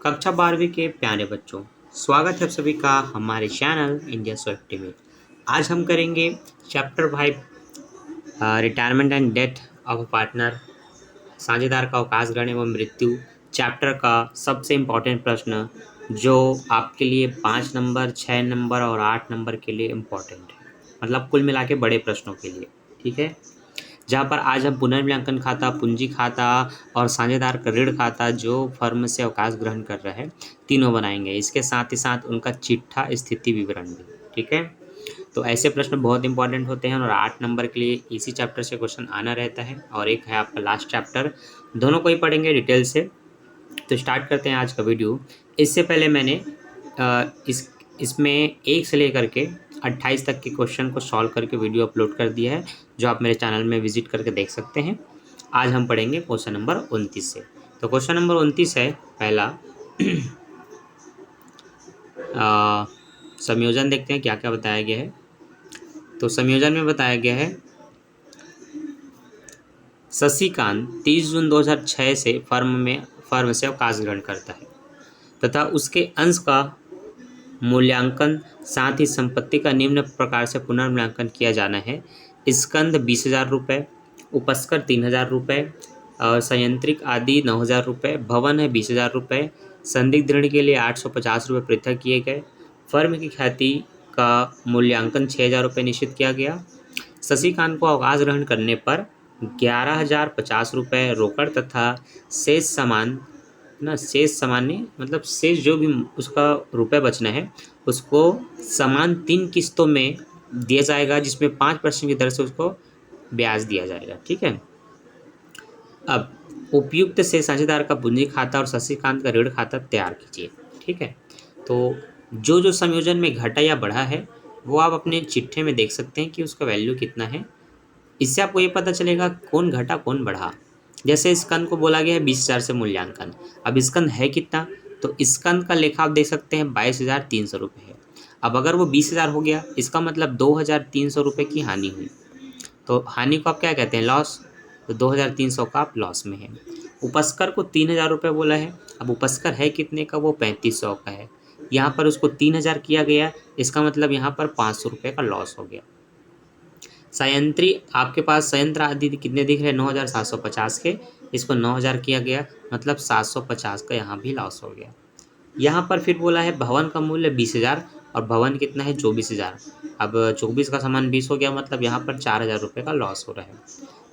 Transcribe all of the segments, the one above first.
कक्षा 12वीं के प्यारे बच्चों, स्वागत है आप सभी का हमारे चैनल इंडिया स्विफ्टी में। आज हम करेंगे chapter 5 retirement and death of a partner, साझेदार का अवकाश ग्रहण एवं मृत्यु। चैप्टर का सबसे इम्पोर्टेंट प्रश्न जो आपके लिए 5 नंबर, 6 नंबर और 8 नंबर के लिए इम्पोर्टेंट है, मतलब कुल मिला के बड़े प्रश्नों के लिए। ठीक है, जहाँ पर आज हम पुनर्मूल्यांकन खाता, पूंजी खाता और साझेदार का ऋण खाता जो फर्म से अवकाश ग्रहण कर रहा है, तीनों बनाएंगे। इसके साथ ही साथ उनका चिट्ठा स्थिति विवरण भी। ठीक है, तो ऐसे प्रश्न बहुत इंपॉर्टेंट होते हैं और 8 नंबर के लिए इसी चैप्टर से क्वेश्चन आना रहता है और एक है आपका लास्ट चैप्टर। दोनों को ही पढ़ेंगे डिटेल से। तो स्टार्ट करते हैं आज का वीडियो। इससे पहले मैंने इसमें 1 से लेकर के 28 तक के क्वेश्चन को सॉल्व करके वीडियो अपलोड कर दिया है, जो आप मेरे चैनल में विजिट करके देख सकते हैं। आज हम पढ़ेंगे क्वेश्चन नंबर 29 से। तो क्वेश्चन नंबर 29 है पहला संयोजन। देखते हैं क्या क्या बताया गया है। तो संयोजन में बताया गया है शशिकांत 30 जून 2006 से फर्म से अवकाश ग्रहण करता है तथा उसके अंश का मूल्यांकन साथ ही संपत्ति का निम्न प्रकार से पुनर्मूल्यांकन किया जाना है। स्कंद 20,000 रुपये, उपस्कर 3,000 रुपये और संयंत्रिक आदि 9,000 रुपये, भवन है 20,000 रुपये, संदिग्ध ऋण के लिए 850 रुपये पृथक किए गए। फर्म की ख्याति का मूल्यांकन 6,000 रुपये निश्चित किया गया। शशिकांत को अवकाश ग्रहण करने पर 11,050 रुपये रोकड़ तथा शेष सामान्य मतलब शेष जो भी उसका रुपये बचना है उसको समान 3 किस्तों में दिया जाएगा, जिसमें 5% की दर से उसको ब्याज दिया जाएगा। ठीक है, अब उपयुक्त से साझेदार का पूंजी खाता और शशिकांत का ऋण खाता तैयार कीजिए। ठीक है, तो जो संयोजन में घटा या बढ़ा है वो आप अपने चिट्ठे में देख सकते हैं कि उसका वैल्यू कितना है। इससे आपको ये पता चलेगा कौन घटा कौन बढ़ा। जैसे स्कंद को बोला गया है 20,000 से मूल्यांकन। अब स्कंद है कितना, तो स्कंद का लेखा आप देख सकते हैं 22,300 रुपये है। अब अगर वो 20,000 हो गया, इसका मतलब 2,300 रुपये की हानि हुई। तो हानि को आप क्या कहते हैं, लॉस। तो 2,300 का आप लॉस में है। उपस्कर को 3,000 रुपये बोला है। अब उपस्कर है कितने का, वो 3,500 का है। यहाँ पर उसको 3,000 किया गया, इसका मतलब यहाँ पर 500 रुपये का लॉस हो गया। संयंत्री आपके पास संयंत्र आदि कितने दिख रहे हैं, 9,750 के, इसको 9,000 किया गया, मतलब 750 का यहाँ भी लॉस हो गया। यहाँ पर फिर बोला है भवन का मूल्य 20,000 और भवन कितना है 24,000। अब 24 का सामान 20 हो गया, मतलब यहाँ पर 4,000 रुपये का लॉस हो रहा है।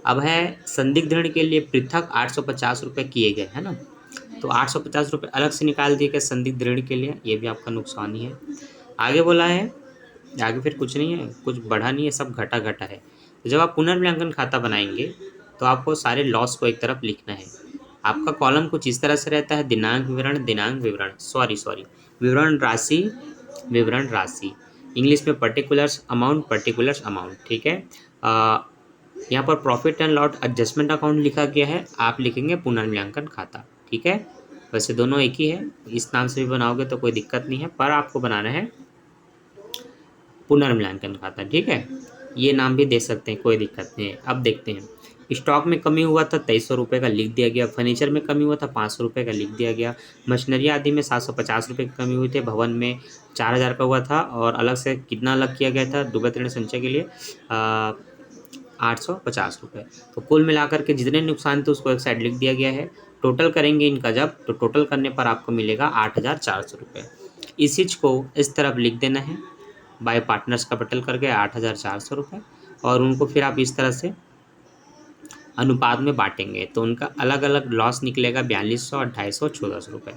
अब है संदिग्ध ऋण के लिए पृथक 850 रुपये किए गए, है ना। तो 850 रुपये अलग से निकाल दिए गए संदिग्ध ऋण के लिए, ये भी आपका नुकसान ही है। आगे बोला है, आगे फिर कुछ नहीं है, कुछ बढ़ा नहीं है, सब घटा घटा है। तो जब आप पुनर्मूल्यांकन खाता बनाएंगे तो आपको सारे लॉस को एक तरफ लिखना है। आपका कॉलम कुछ इस तरह से रहता है, दिनांक विवरण, विवरण राशि, इंग्लिश में पर्टिकुलर्स अमाउंट। ठीक है, यहाँ पर profit and loss adjustment account लिखा गया है, आप लिखेंगे पुनर्मूल्यांकन खाता। ठीक है, वैसे दोनों एक ही है, इस नाम से भी बनाओगे तो कोई दिक्कत नहीं है, पर आपको बनाना है पुनर्मूल्यांकन खाता। ठीक है, ये नाम भी दे सकते हैं, कोई दिक्कत नहीं है। अब देखते हैं, स्टॉक में कमी हुआ था 2,300 रुपये का लिख दिया गया। फर्नीचर में कमी हुआ था 500 रुपये का लिख दिया गया। मशीनरी आदि में 750 रुपये की कमी हुई थी। भवन में 4,000 का हुआ था और अलग से कितना अलग किया गया था दुर्गत ऋण संचय के लिए 850 रुपये। तो कुल मिलाकर के जितने नुकसान थे उसको एक साइड लिख दिया गया है। टोटल करेंगे इनका जब, तो टोटल करने पर आपको मिलेगा 8,400 रुपये। इस चीज़ को इस तरफ लिख देना है, बाय पार्टनर्स कैपिटल करके 8,400 रुपये, और उनको फिर आप इस तरह से अनुपात में बांटेंगे तो उनका अलग अलग लॉस निकलेगा 4,200, 2,250, 1,400 रुपये।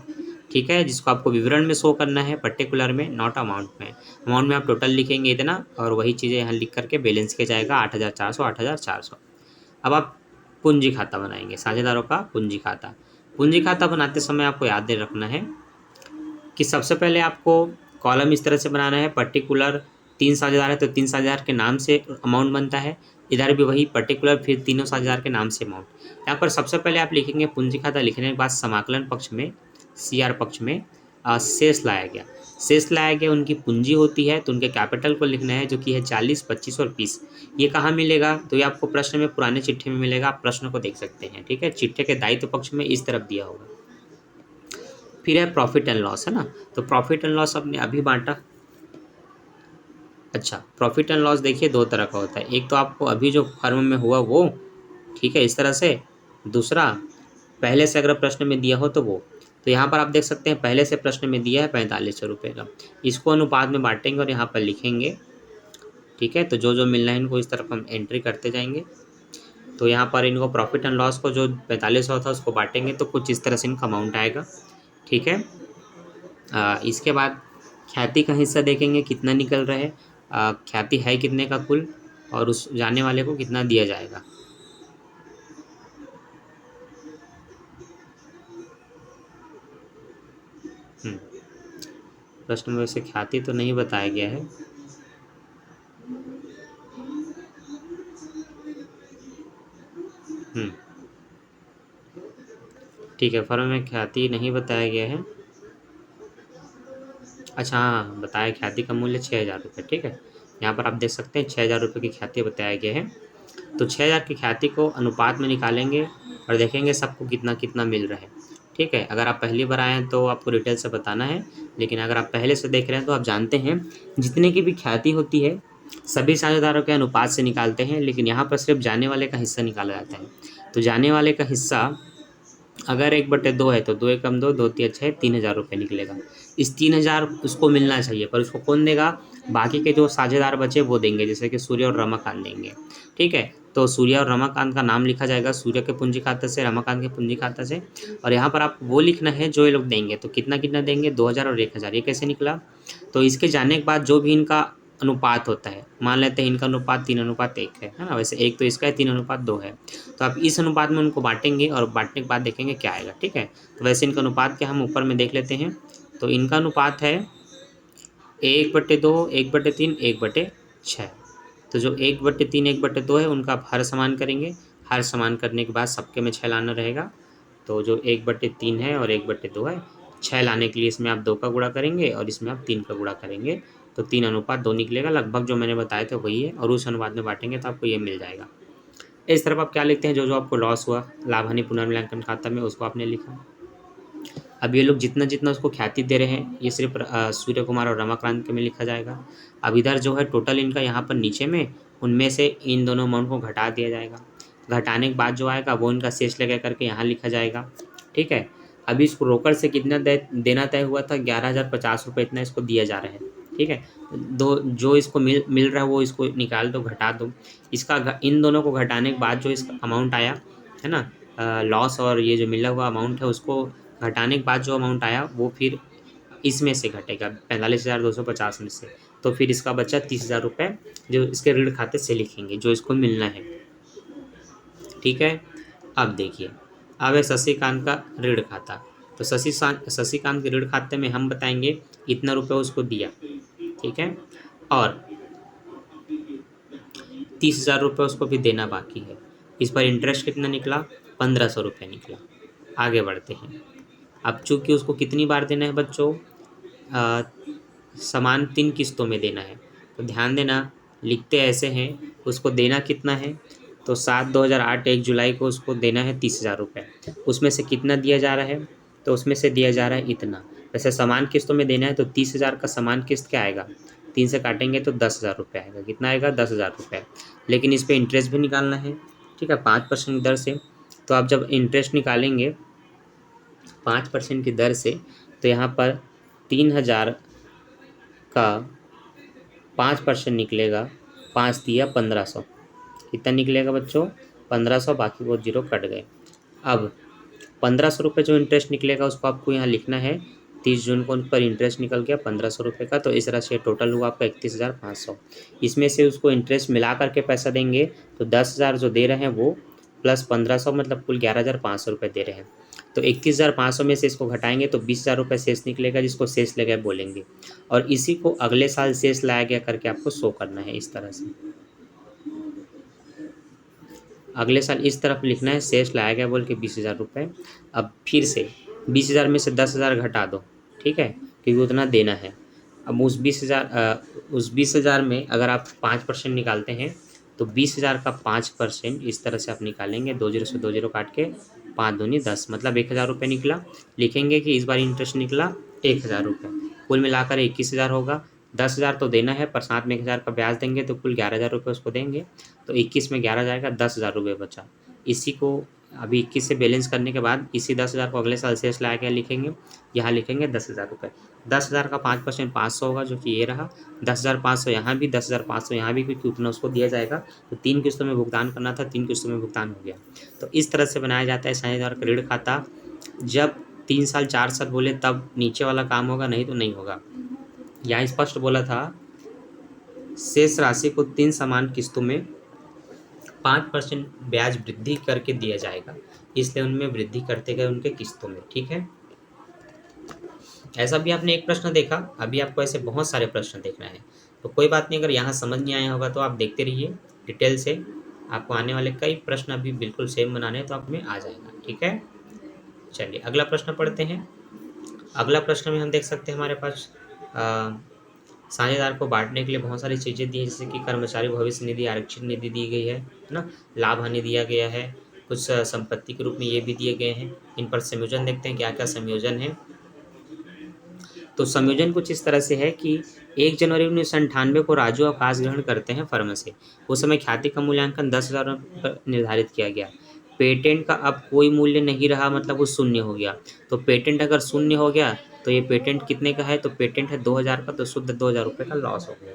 ठीक है, जिसको आपको विवरण में शो करना है, पर्टिकुलर में, नॉट अमाउंट में। अमाउंट में आप टोटल लिखेंगे इतना और वही चीज़ें यहाँ लिख करके बैलेंस किया जाएगा 8,400, 8,400। अब आप पूंजी खाता बनाएंगे, साझेदारों का पूंजी खाता। पूंजी खाता बनाते समय आपको याद रखना है कि सबसे पहले आपको कॉलम इस तरह से बनाना है, पर्टिकुलर 3 साझेदार है तो 3 साझेदार के नाम से अमाउंट बनता है। इधर भी वही पर्टिकुलर, फिर तीनों साझेदार के नाम से अमाउंट। यहाँ पर सबसे पहले आप लिखेंगे पूंजी खाता, लिखने के बाद समाकलन पक्ष में, CR पक्ष में शेष लाया गया। उनकी पूंजी होती है तो उनके कैपिटल को लिखना है, जो कि है 40, 25 और 20। ये कहाँ मिलेगा, तो ये आपको प्रश्न में, पुराने चिट्ठे में मिलेगा, आप प्रश्न को देख सकते हैं। ठीक है, चिट्ठे के दायित्व पक्ष में इस तरफ दिया होगा। फिर है प्रॉफिट एंड लॉस, है ना। तो प्रॉफिट एंड लॉस आपने अभी बांटा। अच्छा, प्रॉफिट एंड लॉस देखिए दो तरह का होता है, एक तो आपको अभी जो फर्म में हुआ वो, ठीक है, इस तरह से। दूसरा, पहले से अगर प्रश्न में दिया हो तो वो। तो यहाँ पर आप देख सकते हैं पहले से प्रश्न में दिया है 4500 रुपये का, इसको अनुपात में बांटेंगे और यहाँ पर लिखेंगे, ठीक है। तो जो जो मिलना है इनको इस तरफ हम एंट्री करते जाएंगे। तो यहाँ पर इनको प्रॉफिट एंड लॉस को जो 4500 था उसको बांटेंगे तो कुछ इस तरह से इनका अमाउंट आएगा, ठीक है। इसके बाद ख्याति का हिस्सा देखेंगे कितना निकल रहा है, ख्याति है कितने का कुल, और उस जाने वाले को कितना दिया जाएगा। प्रश्न में वैसे ख्याति तो नहीं बताया गया है। ठीक है, फर्म में ख्याति नहीं बताया गया है। अच्छा हाँ, बताया ख्याति का मूल्य 6000 रुपये, ठीक है। यहाँ पर आप देख सकते हैं 6000 रुपये की ख्याति बताया गया है। तो 6000 की ख्याति को अनुपात में निकालेंगे और देखेंगे सबको कितना कितना मिल रहा है, ठीक है। अगर आप पहली बार आए हैं तो आपको डिटेल से बताना है, लेकिन अगर आप पहले से देख रहे हैं तो आप जानते हैं जितने की भी ख्याति होती है सभी साझेदारों के अनुपात से निकालते हैं, लेकिन यहाँ पर सिर्फ जाने वाले का हिस्सा निकाला जाता है। तो जाने वाले का हिस्सा अगर 1/2 है तो 2 एकम 2, 2 तिया 6, 3000 रुपये निकलेगा। इस 3000 उसको मिलना चाहिए, पर उसको कौन देगा, बाकी के जो साझेदार बचे वो देंगे, जैसे कि सूर्य और रमाकांत देंगे, ठीक है। तो सूर्य और रमाकांत का नाम लिखा जाएगा सूर्य के पूंजी खाते से, रमाकांत के पूंजी खाते से, और यहाँ पर आप वो लिखना है जो ये लोग देंगे। तो कितना कितना देंगे, 2000 और 1000। ये कैसे निकला, तो इसके जाने के बाद जो भी इनका अनुपात होता है, मान लेते हैं इनका अनुपात 3:1 है ना। वैसे एक तो इसका है, 3:2 है। तो आप इस अनुपात में उनको बांटेंगे और बांटने के बाद देखेंगे क्या आएगा, ठीक है। तो वैसे इनका अनुपात क्या हम ऊपर में देख लेते हैं। तो इनका अनुपात है 1/2, 1/3, 1/6। तो जो 1/3, 1/2 है उनका आप हर समान करेंगे, हर समान करने के बाद सबके में 6 लाना रहेगा। तो जो 1/3 है और 1/2 है, 6 लाने के लिए इसमें आप 2 का गुणा करेंगे और इसमें आप 3 का गुणा करेंगे, तो 3:2 निकलेगा। लगभग जो मैंने बताया था वही है, और उस अनुपात में बांटेंगे तो आपको ये मिल जाएगा। इस तरफ आप क्या लिखते हैं, जो जो आपको लॉस हुआ लाभ हानि पुनर्मूल्यांकन खाता में उसको आपने लिखा। अब ये लोग जितना जितना उसको ख्याति दे रहे हैं ये सिर्फ सूर्य कुमार और रमाकांत के में लिखा जाएगा। अब इधर जो है टोटल इनका यहाँ पर नीचे में उनमें से इन दोनों अमाउंट को घटा दिया जाएगा। घटाने के बाद जो आएगा वो इनका शेष लगा करके यहाँ लिखा जाएगा, ठीक है। अभी इसको रोकड़ से कितना देना तय हुआ था, 11,050 रुपये इतना इसको दिया जा रहा है, ठीक है। दो जो इसको मिल रहा है वो इसको निकाल दो, घटा दो। इसका इन दोनों को घटाने के बाद जो इसका अमाउंट आया है ना, लॉस और ये जो मिला हुआ अमाउंट है उसको घटाने के बाद जो अमाउंट आया वो फिर इसमें से घटेगा 45,250 में से। तो फिर इसका बचा 30,000 रुपये जो इसके ऋण खाते से लिखेंगे जो इसको मिलना है, ठीक है। अब देखिए, अब है शशिकांत का ऋण खाता। तो शशिकांत के ऋण खाते में हम बताएंगे इतना रुपये उसको दिया, ठीक है, और 30,000 रुपये उसको भी देना बाकी है। इस पर इंटरेस्ट कितना निकला, 1500 रुपये निकला। आगे बढ़ते हैं। अब चूँकि उसको कितनी बार देना है बच्चों, समान 3 किस्तों में देना है। तो ध्यान देना, लिखते ऐसे हैं, उसको देना कितना है, तो 7/2008 1 जुलाई को उसको देना है 30,000 रुपये। उसमें से कितना दिया जा रहा है, तो उसमें से दिया जा रहा है इतना। वैसे समान किस्तों में देना है तो 30,000 का समान किस्त क्या आएगा, 3 से काटेंगे तो 10,000 रुपये आएगा। कितना आएगा, 10,000 रुपये। लेकिन इस पर इंटरेस्ट भी निकालना है, ठीक है, 5% की दर से। तो आप जब इंटरेस्ट निकालेंगे 5% की दर से, तो यहाँ पर 3,000 का 5% निकलेगा, 5 तिया 1500। कितना निकलेगा बच्चों, 1500, बाकी वो जीरो कट गए। अब 1500 रुपये जो इंटरेस्ट निकलेगा उसको आपको यहाँ लिखना है। 30 जून को उन पर इंटरेस्ट निकल गया 1500 रुपये का, तो इस राशि टोटल हुआ आपका 31,500। इसमें से उसको इंटरेस्ट मिला करके पैसा देंगे तो 10,000 जो दे रहे हैं वो प्लस 1500 मतलब कुल 11,500 रुपये दे रहे हैं। तो 31,500 में से इसको घटाएंगे तो 20,000 रुपये शेष निकलेगा, जिसको शेष लगा बोलेंगे। और इसी को अगले साल शेष लाया गया करके आपको शो करना है इस तरह से। अगले साल इस तरफ लिखना है शेष लाया गया बोल के 20,000 रुपये। अब फिर से 20,000 में से 10,000 घटा दो, ठीक है, क्योंकि उतना देना है। अब उस 20,000 में अगर आप 5% निकालते हैं तो 20,000 का 5% इस तरह से आप निकालेंगे, 2 जीरो से 2 जीरो काट के 5 दूनी 10, मतलब 1000 रुपये निकला। लिखेंगे कि इस बार इंटरेस्ट निकला 1000 रुपये, कुल मिलाकर 21,000 होगा। 10,000 तो देना है, पर साथ में 1000 का ब्याज देंगे तो कुल 11,000 रुपये उसको देंगे। तो 21 में 11 जाएगा, 10,000 रुपये बचा। इसी को अभी 21 से बैलेंस करने के बाद इसी 10,000 को अगले साल शेष ला के लिखेंगे, यहाँ लिखेंगे 10,000 रुपये। 10,000 का 5% 500 होगा, जो कि ये रहा। 10,500 यहाँ भी, 10,500 यहाँ भी, क्योंकि उतना उसको दिया जाएगा। तो 3 किस्तों में भुगतान करना था, 3 किस्तों में भुगतान हो गया। तो इस तरह से बनाया जाता है साझेदार का ऋण खाता। जब 3 साल 4 साल बोले तब नीचे वाला काम होगा, नहीं तो नहीं होगा। यहाँ स्पष्ट बोला था, शेष राशि को 3 समान किस्तों में 5% ब्याज वृद्धि करके दिया जाएगा, इसलिए उनमें वृद्धि करते गए उनके किस्तों में। ठीक है, ऐसा भी आपने एक प्रश्न देखा, अभी आपको ऐसे बहुत सारे प्रश्न देखना है। तो कोई बात नहीं, अगर यहाँ समझ नहीं आया होगा तो आप देखते रहिए डिटेल से, आपको आने वाले कई प्रश्न अभी बिल्कुल सेम बनाने हैं, तो आप में आ जाएगा। ठीक है, चलिए अगला प्रश्न पढ़ते हैं। अगला प्रश्न में हम देख सकते हैं हमारे पास साझेदार को बांटने के लिए बहुत सारी चीज़ें दी है, जैसे कि कर्मचारी भविष्य निधि, आरक्षित निधि दी गई है ना, लाभ हानि दिया गया है, कुछ संपत्ति के रूप में ये भी दिए गए हैं। इन पर संयोजन देखते हैं, क्या क्या संयोजन है। तो संयोजन कुछ इस तरह से है कि 1 जनवरी 1998 को राजू अवकाश ग्रहण करते हैं फर्म से। उस समय ख्याति का मूल्यांकन 10,000 पर निर्धारित किया गया। पेटेंट का अब कोई मूल्य नहीं रहा, मतलब वो शून्य हो गया। तो पेटेंट अगर शून्य हो गया तो ये पेटेंट कितने का है, तो पेटेंट है 2,000 का, तो शुद्ध 2,000 रुपये का लॉस हो गया।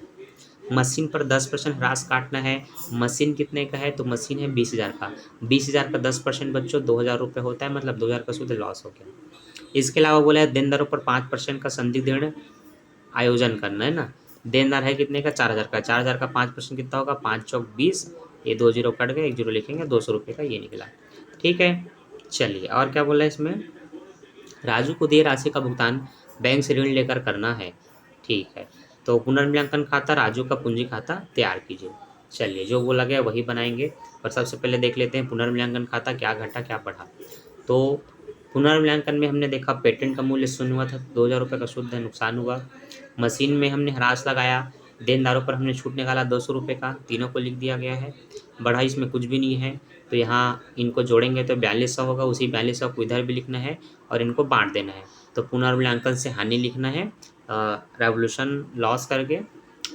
मशीन पर 10% ह्रास काटना है। मशीन कितने का है, तो मशीन है 20,000 का। 20,000 का 10% बच्चों 2,000 रुपये होता है, मतलब 2,000 का शुद्ध लॉस हो गया। इसके अलावा बोला है देनदारों पर 5% का संदिग्ध ऋण आयोजन करना है ना। देनदार है कितने का, 4,000 का। 4,000 का 5% कितना होगा, 5 चौक 20, ये 2 जीरो कट गए, 1 जीरो लिखेंगे, 200 रुपये का ये निकला। ठीक है, चलिए और क्या बोला है इसमें, राजू को दिए राशि का भुगतान बैंक से ऋण लेकर करना है। ठीक है, तो पुनर्मूल्यांकन खाता, राजू का पूंजी खाता तैयार कीजिए। चलिए जो बोला गया वही बनाएंगे, और सबसे पहले देख लेते हैं पुनर्मूल्यांकन खाता क्या घटा क्या बढ़ा। तो पुनर्मूल्यांकन में हमने देखा पेटेंट का मूल्य शून्य हुआ था, 2,000 रुपये का शुद्ध नुकसान हुआ। मशीन में हमने ह्रास लगाया, देनदारों पर हमने छूट निकाला 200 रुपये का, तीनों को लिख दिया गया है। बढ़ा इसमें कुछ भी नहीं है, तो यहाँ इनको जोड़ेंगे तो 4200 होगा, उसी 4200 को इधर भी लिखना है और इनको बांट देना है। तो पुनर्मूल्यांकन से हानि लिखना है रेवोल्यूशन लॉस करके,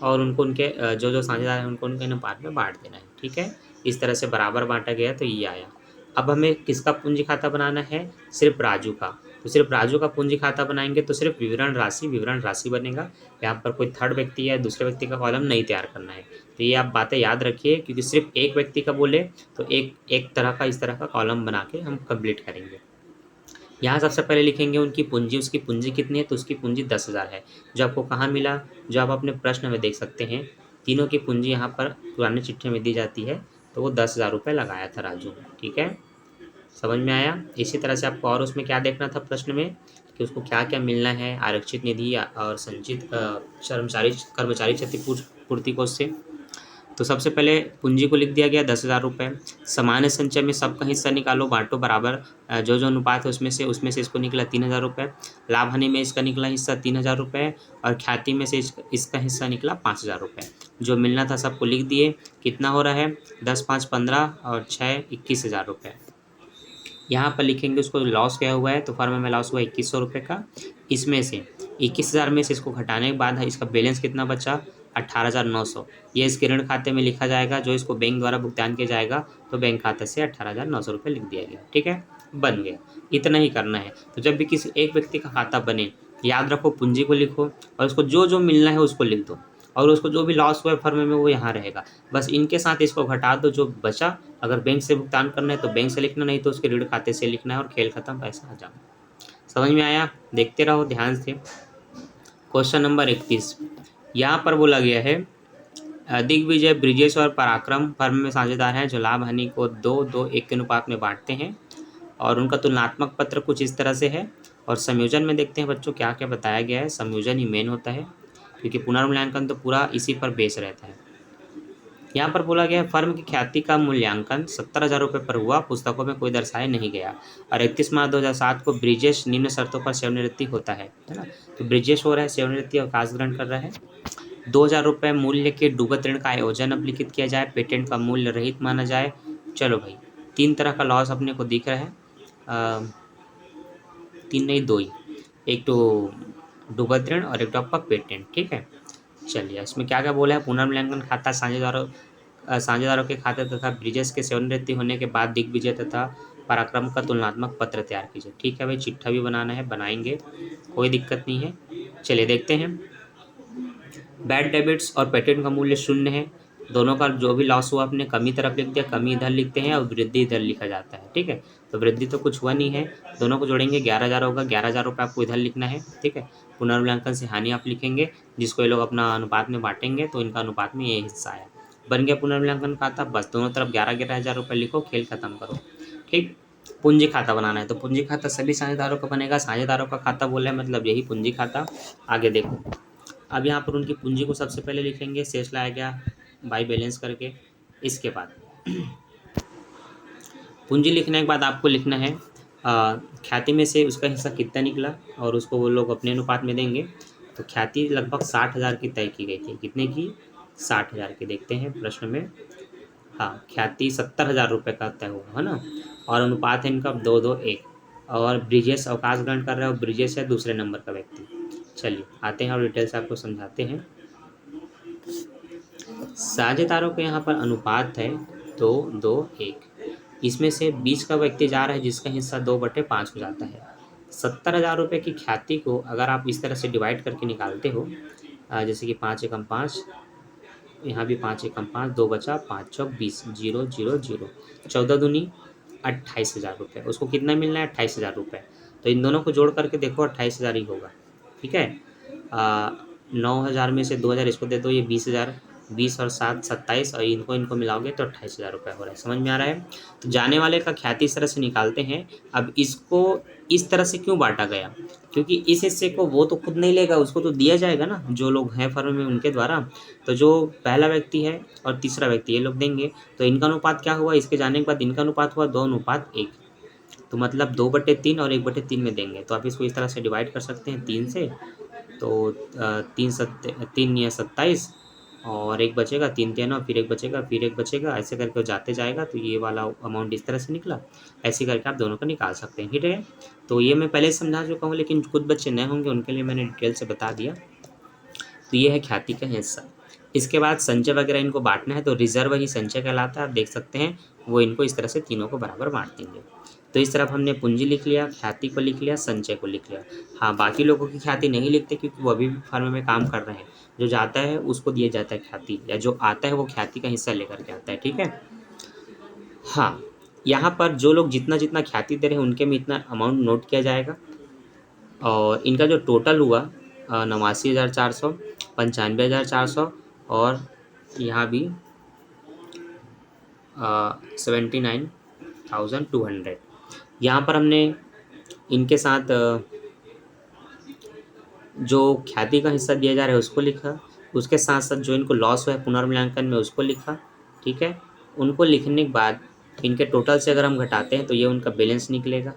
और उनको उनके जो जो साझेदार हैं उनको उनके अनुपात में बांट देना है। ठीक है, इस तरह से बराबर बांटा गया तो ये आया। अब हमें किसका पूंजी खाता बनाना है, सिर्फ राजू का। तो सिर्फ राजू का पूंजी खाता बनाएंगे तो सिर्फ विवरण राशि बनेगा। यहाँ पर कोई थर्ड व्यक्ति या दूसरे व्यक्ति का कॉलम नहीं तैयार करना है। तो ये आप बातें याद रखिए, क्योंकि सिर्फ एक व्यक्ति का बोले तो एक तरह का इस तरह का कॉलम बना के हम कंप्लीट करेंगे। यहाँ सबसे पहले लिखेंगे उनकी पूंजी, उसकी पूंजी कितनी है, तो उसकी पूंजी 10,000 है, जो आपको कहाँ मिला, जो आप अपने प्रश्न में देख सकते हैं। तीनों की पूंजी यहाँ पर पुराने चिट्ठे में दी जाती है, तो वो 10,000 रुपये लगाया था राजू। ठीक है, समझ में आया। इसी तरह से आपको और उसमें क्या देखना था प्रश्न में, कि उसको क्या क्या मिलना है, आरक्षित निधि और संचित कर्मचारी क्षतिपूर्ति कोष से। तो सबसे पहले पूंजी को लिख दिया गया 10,000 रुपये। सामान्य संचय में सबका हिस्सा निकालो, बांटो बराबर, जो जो अनुपात है उसमें से इसको निकला 3,000 रुपये। लाभ हानि में इसका निकला हिस्सा 3,000 रुपये, और ख्याति में से इसका हिस्सा निकला 5,000 रुपये। जो मिलना था सबको लिख दिए। कितना हो रहा है, 10 5 15 और 6 21,000 रुपये। यहाँ पर लिखेंगे उसको लॉस क्या हुआ है, तो फर्म में लॉस हुआ 2,100 रुपये का। इसमें से 21,000 में से इसको घटाने के बाद इसका बैलेंस कितना बचा, 18,900। ये इसके ऋण खाते में लिखा जाएगा, जो इसको बैंक द्वारा भुगतान किया जाएगा, तो बैंक खाते से 18,900 रुपये लिख दिया गया। ठीक है, बन गया। इतना ही करना है। तो जब भी किसी एक व्यक्ति का खाता बने, याद रखो पूंजी को लिखो और उसको जो जो मिलना है उसको लिख दो, और उसको जो भी लॉस हुआ है फर्म में वो यहाँ रहेगा। बस इनके साथ इसको घटा दो, जो बचा अगर बैंक से भुगतान करना है तो बैंक से लिखना, नहीं तो उसके ऋण खाते से लिखना है, और खेल खत्म, पैसा आ जाओ। समझ में आया, देखते रहो ध्यान से। क्वेश्चन नंबर 31 यहाँ पर बोला गया है, दिग्विजय, ब्रिजेश और पराक्रम फर्म में साझेदार हैं, जो लाभ हानि को 2-2-1 के अनुपात में बांटते हैं, और उनका तुलनात्मक पत्र कुछ इस तरह से है। और संयोजन में देखते हैं बच्चों क्या क्या बताया गया है। संयोजन ही मेन होता है, क्योंकि पुनर्मूल्यांकन तो पूरा इसी पर बेस रहता है। यहाँ पर बोला गया है फर्म की ख्याति का मूल्यांकन 70,000 रुपये पर हुआ, पुस्तकों में कोई दर्शाया नहीं गया। और 31 मार्च 2007 को ब्रिजेश निम्न शर्तों पर सेवानिवृत्ति होता है ना। तो ब्रिजेश हो रहा है सेवानिवृत्ति, अवकाश ग्रहण कर रहा है। 2,000 रुपये मूल्य के डूबत ऋण का आयोजन अब लिखित किया जाए, पेटेंट का मूल्य रहित माना जाए। चलो भाई, 3 तरह का लॉस अपने को दिख रहा है। 3 नहीं 2 ही, एक तो डूबत ऋण और एक तो आपका पेटेंट, ठीक है। चलिए इसमें क्या क्या बोला है, पुनर्मूल्यांकन खाता साझेदारों के खाते तथा ब्रिजेश के सेवानिवृत्ति होने के बाद दिग्विजय तथा पराक्रम का तुलनात्मक पत्र तैयार कीजिए। ठीक है भाई, चिट्ठा भी बनाना है, बनाएंगे, कोई दिक्कत नहीं है। चलिए देखते हैं। बैड डेबिट्स और पेटेंट का मूल्य 0 है। दोनों का जो भी लॉस हुआ आपने कमी तरफ लिख दिया, कमी इधर लिखते हैं और वृद्धि इधर लिखा जाता है, ठीक है। तो वृद्धि तो कुछ हुआ नहीं है, दोनों को जोड़ेंगे 11,000 होगा, 11,000 रुपये आपको इधर लिखना है, ठीक है। पुनर्मूल्यांकन से हानि आप लिखेंगे, जिसको ये लोग अपना अनुपात में बांटेंगे, तो इनका अनुपात में ये हिस्सा आया। बन गया पुनर्मूल्यांकन खाता, बस दोनों तरफ 11,000 रुपये लिखो, खेल खत्म करो, ठीक। पूंजी खाता बनाना है, तो पूंजी खाता सभी साझेदारों का बनेगा, साझेदारों का खाता बोले मतलब यही पूंजी खाता। आगे देखो, अब यहाँ पर उनकी पूंजी को सबसे पहले लिखेंगे, शेष लाया गया बाई बैलेंस करके। इसके बाद पूंजी लिखने के बाद आपको लिखना है ख्याति में से उसका हिस्सा कितना निकला, और उसको वो लोग अपने अनुपात में देंगे। तो ख्याति लगभग 60,000 की तय की गई थी, कितने की, 60,000 की। देखते हैं प्रश्न में, हाँ ख्याति 70,000 रुपये का तय हुआ है ना, और अनुपात है इनका 2-2-1। और ब्रिजेश अवकाश ग्रहण कर रहा है, और ब्रिजेश है दूसरे नंबर का व्यक्ति। चलिए आते हैं और डिटेल से आपको समझाते हैं। साझेदारों के यहाँ पर अनुपात है 2-2-1। इसमें से बीच का व्यक्ति जा रहा है जिसका हिस्सा 2/5 हो जाता है। 70,000 रुपये की ख्याति को अगर आप इस तरह से डिवाइड करके निकालते हो, जैसे कि 5 एकम 5, यहाँ भी 5 एकम 5, 2 बचा, 5 चौक 20, 0 0 0, 14 दूनी 28,000 रुपये। उसको कितना मिलना है, 28,000 रुपये। तो इन दोनों को जोड़ करके देखो 28,000 ही होगा, ठीक है। 9,000 में से 2,000 इसको दे दो, ये 20,000, 20 और 7 27, और इनको इनको मिलाओगे तो 28,000 रुपये हो रहा है। समझ में आ रहा है। तो जाने वाले का ख्याति इस तरह से निकालते हैं। अब इसको इस तरह से क्यों बांटा गया, क्योंकि इस हिस्से को वो तो खुद नहीं लेगा, उसको तो दिया जाएगा ना, जो लोग हैं फर्म में उनके द्वारा। तो जो पहला व्यक्ति है और तीसरा व्यक्ति ये लोग देंगे। तो इनका अनुपात क्या हुआ, इसके जाने के बाद इनका अनुपात हुआ 2:1। तो मतलब 2/3 और 1/3 में देंगे। तो आप इसको इस तरह से डिवाइड कर सकते हैं 3 से। तो 3 या 27, और एक बचेगा, 3 3 और फिर एक बचेगा, फिर एक बचेगा, ऐसे करके जाते जाएगा। तो ये वाला अमाउंट इस तरह से निकला। ऐसे करके आप दोनों का निकाल सकते हैं, ठीक है। तो ये मैं पहले समझा चुका हूँ, लेकिन कुछ बच्चे नए होंगे उनके लिए मैंने डिटेल से बता दिया। तो ये है ख्याति का हिस्सा। इसके बाद संचय वगैरह इनको बांटना है, तो रिजर्व ही संचय कहलाता है। आप देख सकते हैं वो इनको इस तरह से तीनों को बराबर बांट देंगे। तो इस तरफ हमने पूंजी लिख लिया, ख्याति को लिख लिया, संचय को लिख लिया। हाँ, बाकी लोगों की ख्याति नहीं लिखते क्योंकि वो अभी भी फर्म में काम कर रहे हैं। जो जाता है उसको दिया जाता है ख्याति, या जो आता है वो ख्याति का हिस्सा लेकर के आता है, ठीक है। हाँ, यहाँ पर जो लोग जितना जितना ख्याति दे रहे हैं उनके में इतना अमाउंट नोट किया जाएगा। और इनका जो टोटल हुआ 89,400, 95,400, और यहाँ भी 79,200। यहाँ पर हमने इनके साथ जो ख्याति का हिस्सा दिया जा रहा है उसको लिखा, उसके साथ साथ जो इनको लॉस हुआ है पुनर्मूल्यांकन में उसको लिखा, ठीक है। उनको लिखने के बाद इनके टोटल से अगर हम घटाते हैं तो ये उनका बैलेंस निकलेगा।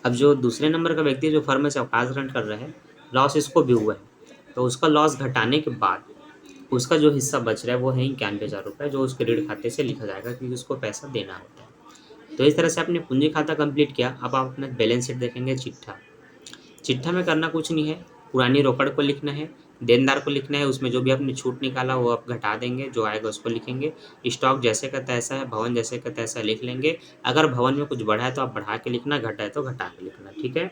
अब जो दूसरे नंबर का व्यक्ति जो फर्म से अवकाश ग्रहण कर रहा है, लॉस इसको भी हुआ है, तो उसका लॉस घटाने के बाद उसका जो हिस्सा बच रहा है वो है 91,000 रुपये, जो उसके ऋण खाते से लिखा जाएगा क्योंकि उसको पैसा देना होता है। तो इस तरह से आपने पूंजी खाता कंप्लीट किया। अब आप अपना बैलेंस शीट देखेंगे। चिट्ठा में करना कुछ नहीं है, पुरानी रोकड़ को लिखना है, देनदार को लिखना है, उसमें जो भी आपने छूट निकाला वो आप घटा देंगे, जो आएगा उसको लिखेंगे। स्टॉक जैसे का तैसा है, भवन जैसे का तैसा लिख लेंगे। अगर भवन में कुछ बढ़ा है तो आप बढ़ा के लिखना, घटा है तो घटा के लिखना, ठीक है।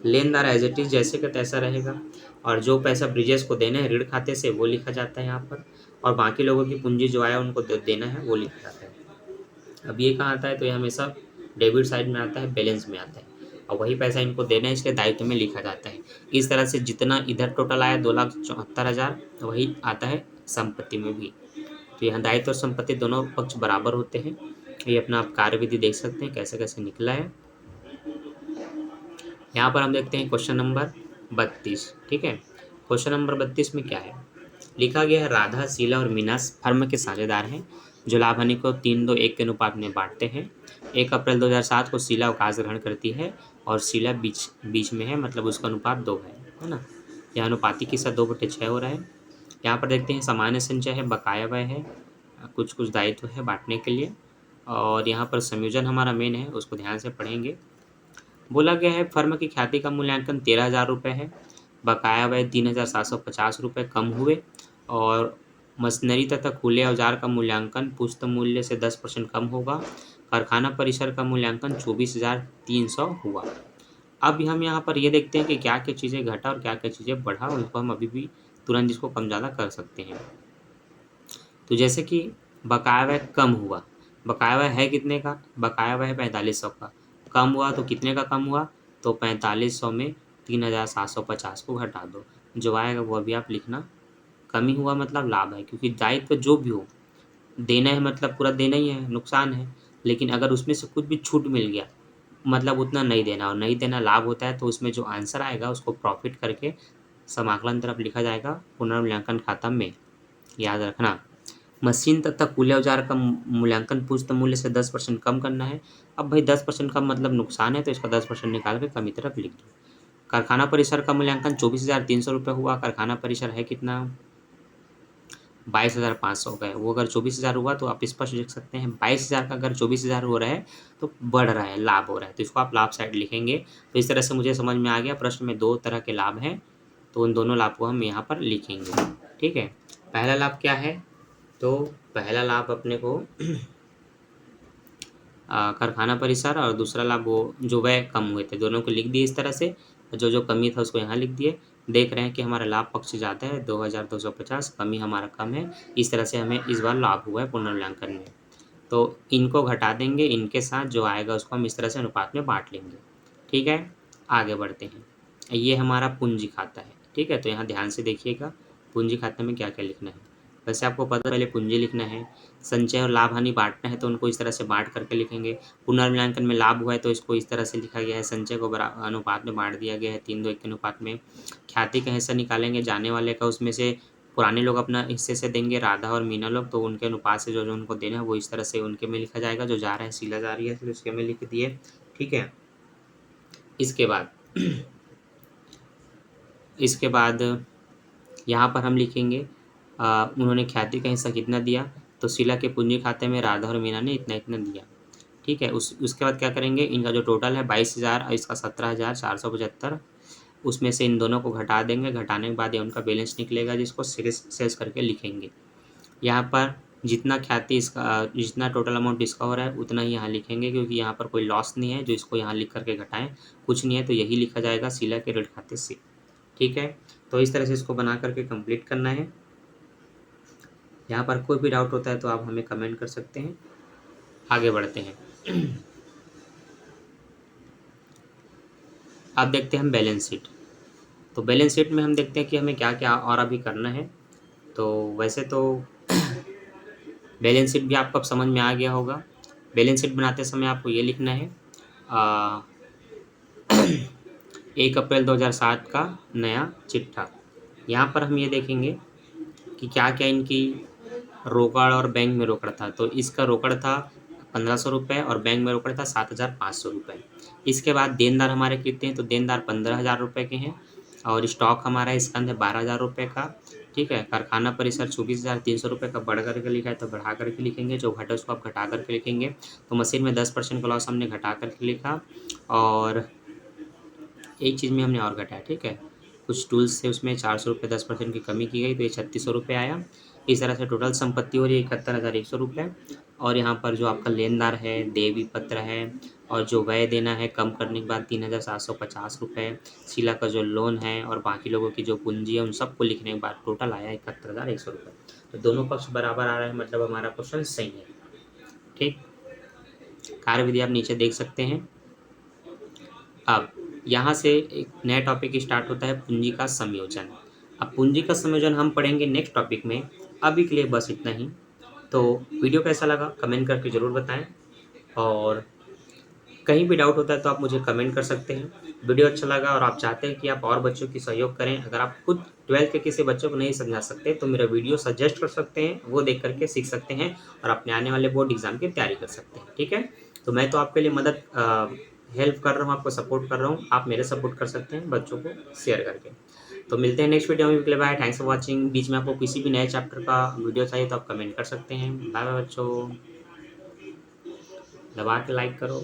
लेनदार एज इट इज जैसे का तैसा रहेगा, और जो पैसा ब्रिजेश को देना है ऋण खाते से वो लिखा जाता है यहाँ पर, और बाकी लोगों की पूंजी जो आया उनको देना है वो लिखा जाता है। अब ये कहाँ आता है, तो ये हमेशा डेबिट साइड में आता है, बैलेंस में आता है, और वही पैसा इनको देना है इसके दायित्व में लिखा जाता है। इस तरह से जितना इधर टोटल आया 2,74,000 वही आता है संपत्ति में भी। तो यहाँ दायित्व और संपत्ति दोनों पक्ष बराबर होते हैं। ये अपना आप कार्यविधि देख सकते हैं कैसे कैसे निकला है। यहाँ पर हम देखते हैं क्वेश्चन नंबर 32, ठीक है। क्वेश्चन नंबर 32 में क्या है, लिखा गया है राधा, शीला और मीना फर्म के साझेदार हैं जो लाभ हानि को 3-2-1 के अनुपात में बांटते हैं। 1 अप्रैल 2007 को शीला अवकाश ग्रहण करती है और शीला बीच में है, मतलब उसका अनुपात 2 है ना। यह अनुपातिक हिस्सा 2/6 हो रहा है। यहाँ पर देखते हैं सामान्य संचय है, बकाया व्यय है, कुछ कुछ दायित्व है बांटने के लिए। और यहाँ पर संयोजन हमारा मेन है, उसको ध्यान से पढ़ेंगे। बोला गया है फर्म की ख्याति का मूल्यांकन 13,000 रुपये है, बकाया व्यय 3,750 रुपये कम हुए, और मशीनरी तथा खुले औजार का मूल्यांकन पुस्त मूल्य से 10% कम होगा। कारखाना परिसर का मूल्यांकन 24,300 हुआ। अब हम यहाँ पर ये देखते हैं कि क्या क्या चीज़ें घटा और क्या क्या चीज़ें बढ़ा, उनको हम अभी भी तुरंत इसको कम ज़्यादा कर सकते हैं। तो जैसे कि बकाया व्यय कम हुआ, बकाया व्यय है कितने का? बकाया व्यय है 4500 का। कम हुआ तो कितने का कम हुआ? तो 4500 में 3,750 को घटा दो, जो आएगा वो अभी आप लिखना। कमी हुआ मतलब लाभ है, क्योंकि दायित्व जो भी हो, देना है मतलब पूरा देना ही है, नुकसान है। लेकिन अगर उसमें से कुछ भी छूट मिल गया, मतलब उतना नहीं देना, और नहीं देना लाभ होता है, तो उसमें जो आंसर आएगा उसको प्रॉफिट करके समाकलन तरफ लिखा जाएगा पुनर्मूल्यांकन खाता में, याद रखना। मशीन तथा खुले औजार का मूल्यांकन पुस्त मूल्य से 10% कम करना है। अब भाई 10% का मतलब नुकसान है, तो इसका 10% निकाल के कमी तरफ लिख दो। कारखाना परिसर का मूल्यांकन 24,300 रुपये हुआ। कारखाना परिसर है कितना? 22,500 का है। वो अगर 24,000 हुआ तो आप स्पष्ट लिख सकते हैं। 22,000 का अगर 24,000 हो रहा है तो बढ़ रहा है, लाभ हो रहा है, तो इसको आप लाभ साइड लिखेंगे। तो इस तरह से मुझे समझ में आ गया, प्रश्न में 2 तरह के लाभ हैं, तो उन दोनों लाभ को हम यहाँ पर लिखेंगे। ठीक है, पहला लाभ क्या है? तो पहला लाभ अपने को कारखाना परिसर, और दूसरा लाभ वो जो व्यय कम हुए थे, दोनों को लिख दिए इस तरह से। जो जो कमी था उसको यहाँ लिख दिए। देख रहे हैं कि हमारा लाभ पक्ष ज़्यादा है 2,250, कमी हमारा कम है। इस तरह से हमें इस बार लाभ हुआ है पुनर्मूल्यांकन में। तो इनको घटा देंगे, इनके साथ जो आएगा उसको हम इस तरह से अनुपात में बांट लेंगे। ठीक है, आगे बढ़ते हैं। ये हमारा पूंजी खाता है। ठीक है, तो यहाँ ध्यान से देखिएगा पूंजी खाते में क्या क्या लिखना है। वैसे आपको पता, पहले पूंजी लिखना है। संचय और लाभ हानि बांटना है तो उनको इस तरह से बांट करके लिखेंगे। पुनर्मूल्यांकन में लाभ हुआ है तो इसको इस तरह से लिखा गया है, संचय को अनुपात में बांट दिया गया है 3:1 के अनुपात में। ख्याति का हिस्सा निकालेंगे जाने वाले का, उसमें से पुराने लोग अपना हिस्से से देंगे, राधा और मीना लोग, तो उनके अनुपात से जो जो उनको देना है वो इस तरह से उनके में लिखा जाएगा। जो जा रहा है शीला जा रही है तो उसके में लिख दिए। ठीक है, इसके बाद इसके बाद यहाँ पर हम लिखेंगे उन्होंने ख्याति का हिस्सा कितना दिया, तो शीला के पूंजी खाते में राधा और मीना ने इतना इतना दिया। ठीक है, उसके बाद क्या करेंगे, इनका जो टोटल है 22,000 और इसका 17,475, उसमें से इन दोनों को घटा देंगे। घटाने के बाद ये उनका बैलेंस निकलेगा, जिसको सेल्स करके लिखेंगे। यहाँ पर जितना ख्याति इसका, जितना टोटल अमाउंट इसका हो रहा है उतना ही यहाँ लिखेंगे, क्योंकि यहाँ पर कोई लॉस नहीं है जो इसको यहाँ लिख करके घटाएं, कुछ नहीं है, तो यही लिखा जाएगा शीला के ऋण खाते से। ठीक है, तो इस तरह से इसको बना करके कंप्लीट करना है। यहाँ पर कोई भी डाउट होता है तो आप हमें कमेंट कर सकते हैं। आगे बढ़ते हैं। अब देखते हैं हम बैलेंस शीट। तो बैलेंस शीट में हम देखते हैं कि हमें क्या क्या और अभी करना है। तो वैसे तो बैलेंस शीट भी आपको अब समझ में आ गया होगा। बैलेंस शीट बनाते समय आपको ये लिखना है 1 अप्रैल 2007 का नया चिट्ठा। यहाँ पर हम ये देखेंगे कि क्या क्या इनकी रोकड़ और बैंक में रोकड़ था। तो इसका रोकड़ था 1,500 रुपये और बैंक में रोकड़ था 7,500 रुपये। इसके बाद देनदार हमारे कितने हैं, तो देनदार 15,000 रुपये के हैं, और स्टॉक हमारा इसका है 12,000 रुपये का। ठीक है, कारखाना परिसर 24,300 रुपये का बढ़ करके लिखा है तो बढ़ा करके लिखेंगे, जो घटा उसको आप घटा करके लिखेंगे। तो मशीन में 10% का लॉस हमने घटा करके लिखा, और एक चीज़ में हमने और घटाया। ठीक है, कुछ टूल्स थे उसमें 400 रुपये 10% की कमी की गई, तो ये 3,600 रुपये आया। इस तरह से टोटल संपत्ति हो रही है 71,100 रुपये। और यहाँ पर जो आपका लेनदार है, देवी पत्र है, और जो व्यय देना है कम करने के बाद 3,750 रुपये, शीला का जो लोन है और बाकी लोगों की जो पूंजी है उन सबको लिखने के बाद टोटल आया 71,100 रुपये। तो दोनों पक्ष बराबर आ रहे हैं, मतलब हमारा क्वेश्चन सही है। ठीक, कार्य विधि आप नीचे देख सकते हैं। अब यहाँ से एक नया टॉपिक स्टार्ट होता है, पूंजी का संयोजन। अब पूंजी का संयोजन हम पढ़ेंगे नेक्स्ट टॉपिक में। अभी के लिए बस इतना ही। तो वीडियो कैसा लगा कमेंट करके ज़रूर बताएं, और कहीं भी डाउट होता है तो आप मुझे कमेंट कर सकते हैं। वीडियो अच्छा लगा और आप चाहते हैं कि आप और बच्चों की सहयोग करें, अगर आप खुद 12th के किसी बच्चों को नहीं समझा सकते तो मेरा वीडियो सजेस्ट कर सकते हैं, वो देख करके सीख सकते हैं और अपने आने वाले बोर्ड एग्जाम की तैयारी कर सकते हैं। ठीक है, तो मैं तो आपके लिए मदद हेल्प कर रहा हूँ, आपको सपोर्ट कर रहा हूँ, आप मेरे सपोर्ट कर सकते हैं बच्चों को शेयर करके। तो मिलते हैं नेक्स्ट वीडियो में। Bye, thanks for watching. बीच में आपको किसी भी नए चैप्टर का वीडियो चाहिए तो आप कमेंट कर सकते हैं। बाय बाय बच्चों। दबा के लाइक करो।